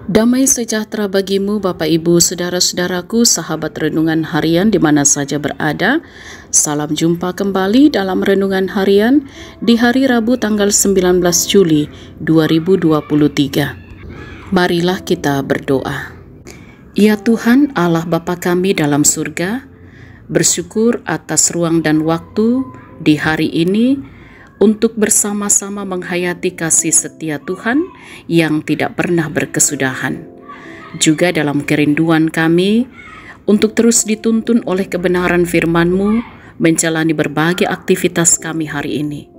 Damai sejahtera bagimu Bapak Ibu Saudara-saudaraku, sahabat renungan harian di mana saja berada. Salam jumpa kembali dalam renungan harian di hari Rabu tanggal 19 Juli 2023. Marilah kita berdoa. Ya Tuhan Allah Bapa kami dalam surga, bersyukur atas ruang dan waktu di hari ini untuk bersama-sama menghayati kasih setia Tuhan yang tidak pernah berkesudahan. Juga dalam kerinduan kami untuk terus dituntun oleh kebenaran firman-Mu menjalani berbagai aktivitas kami hari ini.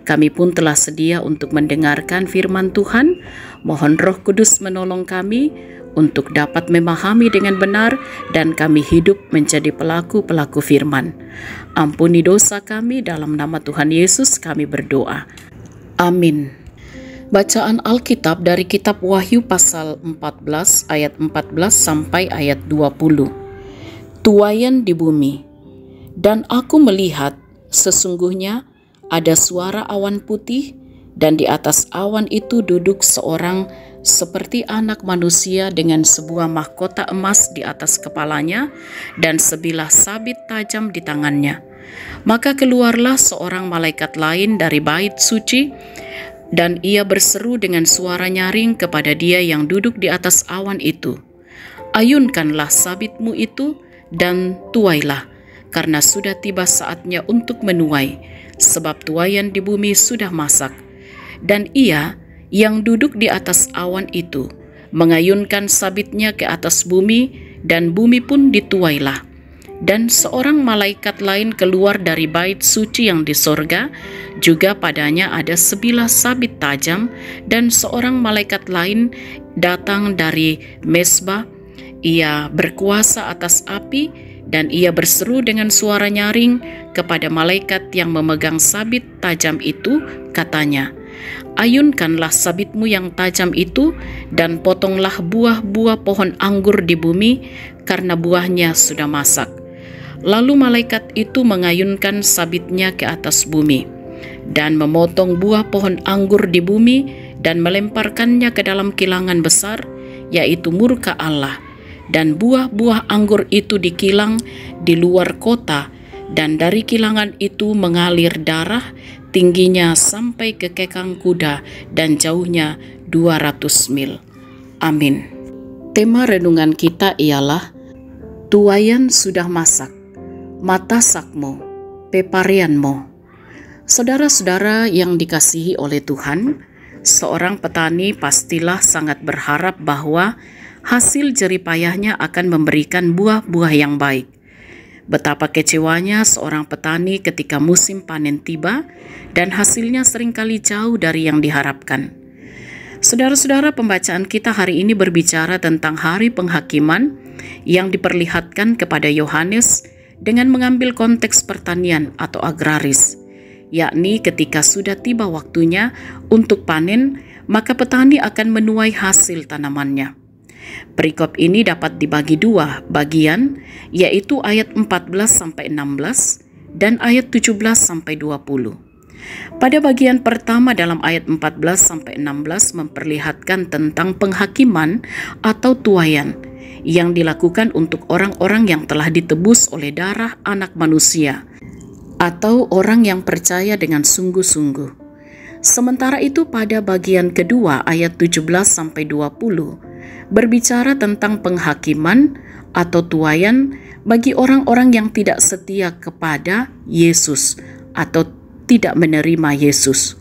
Kami pun telah sedia untuk mendengarkan firman Tuhan. Mohon Roh Kudus menolong kami untuk dapat memahami dengan benar dan kami hidup menjadi pelaku-pelaku firman. Ampuni dosa kami, dalam nama Tuhan Yesus kami berdoa. Amin. Bacaan Alkitab dari kitab Wahyu pasal 14 ayat 14 sampai ayat 20. Tuaian di bumi. Dan aku melihat sesungguhnya ada suara awan putih, dan di atas awan itu duduk seorang seperti anak manusia dengan sebuah mahkota emas di atas kepalanya dan sebilah sabit tajam di tangannya. Maka keluarlah seorang malaikat lain dari bait suci, dan ia berseru dengan suara nyaring kepada dia yang duduk di atas awan itu, "Ayunkanlah sabitmu itu dan tuailah, karena sudah tiba saatnya untuk menuai, sebab tuaian di bumi sudah masak." Dan ia yang duduk di atas awan itu mengayunkan sabitnya ke atas bumi, dan bumi pun dituailah. Dan seorang malaikat lain keluar dari bait suci yang di sorga, juga padanya ada sebilah sabit tajam, dan seorang malaikat lain datang dari mesbah. Ia berkuasa atas api, dan ia berseru dengan suara nyaring kepada malaikat yang memegang sabit tajam itu, katanya, "Ayunkanlah sabitmu yang tajam itu, dan potonglah buah-buah pohon anggur di bumi, karena buahnya sudah masak." Lalu malaikat itu mengayunkan sabitnya ke atas bumi, dan memotong buah pohon anggur di bumi, dan melemparkannya ke dalam kilangan besar, yaitu murka Allah. Dan buah-buah anggur itu dikilang di luar kota, dan dari kilangan itu mengalir darah, tingginya sampai ke kekang kuda dan jauhnya 200 mil. Amin. Tema renungan kita ialah tuaian sudah masak, mata sakmo, peparianmo. Saudara-saudara yang dikasihi oleh Tuhan, seorang petani pastilah sangat berharap bahwa hasil jeripayahnya akan memberikan buah-buah yang baik. Betapa kecewanya seorang petani ketika musim panen tiba dan hasilnya seringkali jauh dari yang diharapkan. Saudara-saudara, pembacaan kita hari ini berbicara tentang hari penghakiman yang diperlihatkan kepada Yohanes dengan mengambil konteks pertanian atau agraris, yakni ketika sudah tiba waktunya untuk panen, maka petani akan menuai hasil tanamannya. Perikop ini dapat dibagi dua bagian, yaitu ayat 14-16 dan ayat 17-20. Pada bagian pertama dalam ayat 14-16 memperlihatkan tentang penghakiman atau tuaian yang dilakukan untuk orang-orang yang telah ditebus oleh darah anak manusia atau orang yang percaya dengan sungguh-sungguh. Sementara itu pada bagian kedua ayat 17-20 berbicara tentang penghakiman atau tuaian bagi orang-orang yang tidak setia kepada Yesus atau tidak menerima Yesus.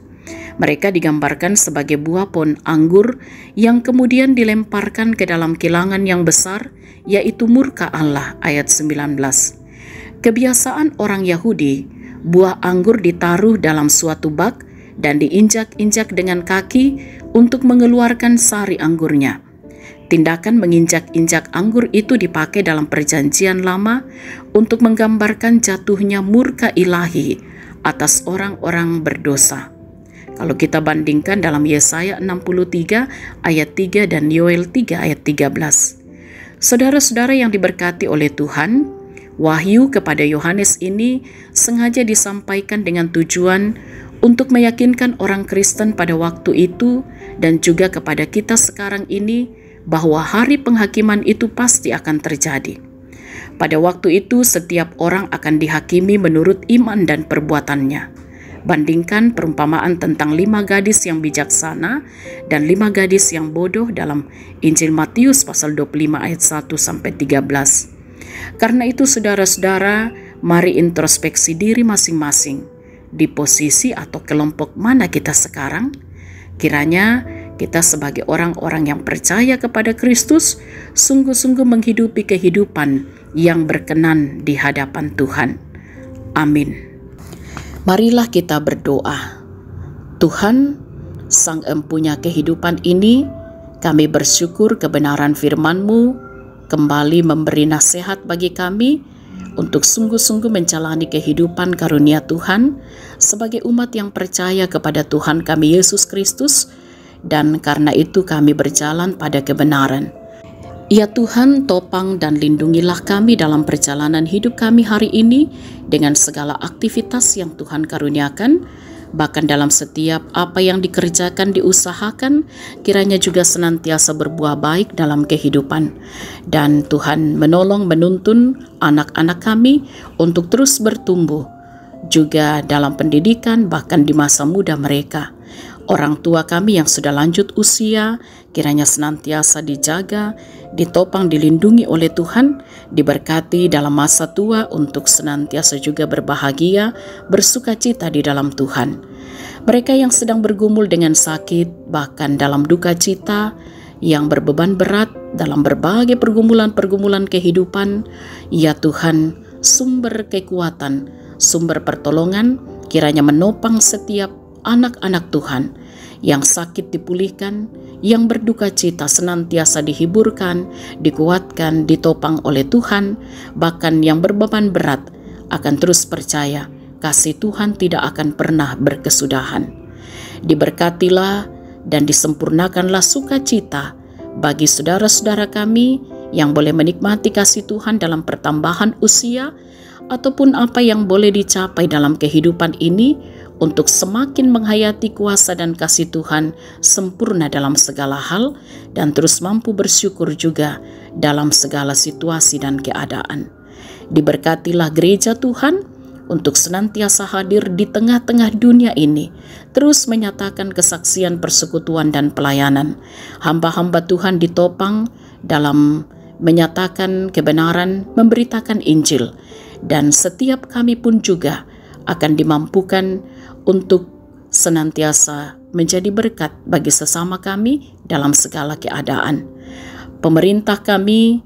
Mereka digambarkan sebagai buah pohon anggur yang kemudian dilemparkan ke dalam kilangan yang besar, yaitu murka Allah, ayat 19. Kebiasaan orang Yahudi, buah anggur ditaruh dalam suatu bak dan diinjak-injak dengan kaki untuk mengeluarkan sari anggurnya. Tindakan menginjak-injak anggur itu dipakai dalam perjanjian lama untuk menggambarkan jatuhnya murka ilahi atas orang-orang berdosa. Kalau kita bandingkan dalam Yesaya 63 ayat 3 dan Yoel 3 ayat 13. Saudara-saudara yang diberkati oleh Tuhan, wahyu kepada Yohanes ini sengaja disampaikan dengan tujuan untuk meyakinkan orang Kristen pada waktu itu dan juga kepada kita sekarang ini bahwa hari penghakiman itu pasti akan terjadi. Pada waktu itu setiap orang akan dihakimi menurut iman dan perbuatannya. Bandingkan perumpamaan tentang 5 gadis yang bijaksana dan 5 gadis yang bodoh dalam Injil Matius pasal 25 ayat 1-13. Karena itu saudara-saudara, mari introspeksi diri masing-masing. Di posisi atau kelompok mana kita sekarang? Kiranya kita sebagai orang-orang yang percaya kepada Kristus sungguh-sungguh menghidupi kehidupan yang berkenan di hadapan Tuhan. Amin. Marilah kita berdoa. Tuhan, Sang Empunya kehidupan ini, kami bersyukur kebenaran firman-Mu kembali memberi nasihat bagi kami untuk sungguh-sungguh menjalani kehidupan karunia Tuhan sebagai umat yang percaya kepada Tuhan kami Yesus Kristus, dan karena itu kami berjalan pada kebenaran. Ya Tuhan, topang dan lindungilah kami dalam perjalanan hidup kami hari ini dengan segala aktivitas yang Tuhan karuniakan, bahkan dalam setiap apa yang dikerjakan, diusahakan, kiranya juga senantiasa berbuah baik dalam kehidupan. Dan Tuhan menolong, menuntun anak-anak kami untuk terus bertumbuh, juga dalam pendidikan, bahkan di masa muda mereka. Orang tua kami yang sudah lanjut usia, kiranya senantiasa dijaga, ditopang, dilindungi oleh Tuhan, diberkati dalam masa tua untuk senantiasa juga berbahagia, bersukacita di dalam Tuhan. Mereka yang sedang bergumul dengan sakit, bahkan dalam duka cita, yang berbeban berat dalam berbagai pergumulan-pergumulan kehidupan, ya Tuhan, sumber kekuatan, sumber pertolongan, kiranya menopang setiap anak-anak Tuhan yang sakit dipulihkan, yang berduka cita senantiasa dihiburkan, dikuatkan, ditopang oleh Tuhan, bahkan yang berbeban berat akan terus percaya kasih Tuhan tidak akan pernah berkesudahan. Diberkatilah dan disempurnakanlah sukacita bagi saudara-saudara kami yang boleh menikmati kasih Tuhan dalam pertambahan usia ataupun apa yang boleh dicapai dalam kehidupan ini, untuk semakin menghayati kuasa dan kasih Tuhan sempurna dalam segala hal dan terus mampu bersyukur juga dalam segala situasi dan keadaan. Diberkatilah gereja Tuhan untuk senantiasa hadir di tengah-tengah dunia ini, terus menyatakan kesaksian persekutuan dan pelayanan. Hamba-hamba Tuhan ditopang dalam menyatakan kebenaran, memberitakan Injil, dan setiap kami pun juga akan dimampukan untuk senantiasa menjadi berkat bagi sesama kami dalam segala keadaan. Pemerintah kami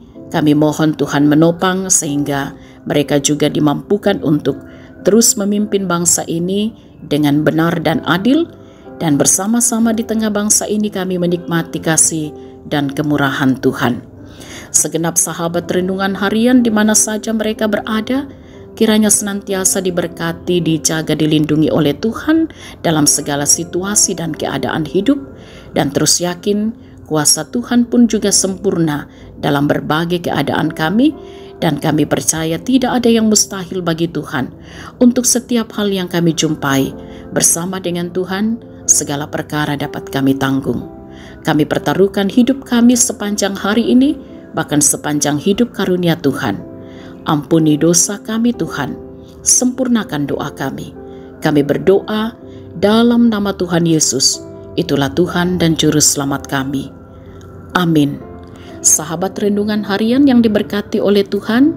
mohon Tuhan menopang sehingga mereka juga dimampukan untuk terus memimpin bangsa ini dengan benar dan adil, dan bersama-sama di tengah bangsa ini kami menikmati kasih dan kemurahan Tuhan. Segenap sahabat renungan harian di mana saja mereka berada, kiranya senantiasa diberkati, dijaga, dilindungi oleh Tuhan dalam segala situasi dan keadaan hidup, dan terus yakin kuasa Tuhan pun juga sempurna dalam berbagai keadaan kami, dan kami percaya tidak ada yang mustahil bagi Tuhan. Untuk setiap hal yang kami jumpai, bersama dengan Tuhan, segala perkara dapat kami tanggung. Kami pertaruhkan hidup kami sepanjang hari ini, bahkan sepanjang hidup karunia Tuhan. Ampuni dosa kami Tuhan, sempurnakan doa kami. Kami berdoa dalam nama Tuhan Yesus, itulah Tuhan dan Juru Selamat kami. Amin. Sahabat renungan harian yang diberkati oleh Tuhan,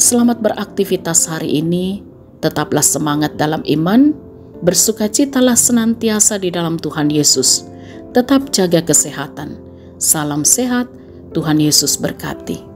selamat beraktivitas hari ini, tetaplah semangat dalam iman, bersukacitalah senantiasa di dalam Tuhan Yesus, tetap jaga kesehatan. Salam sehat, Tuhan Yesus berkati.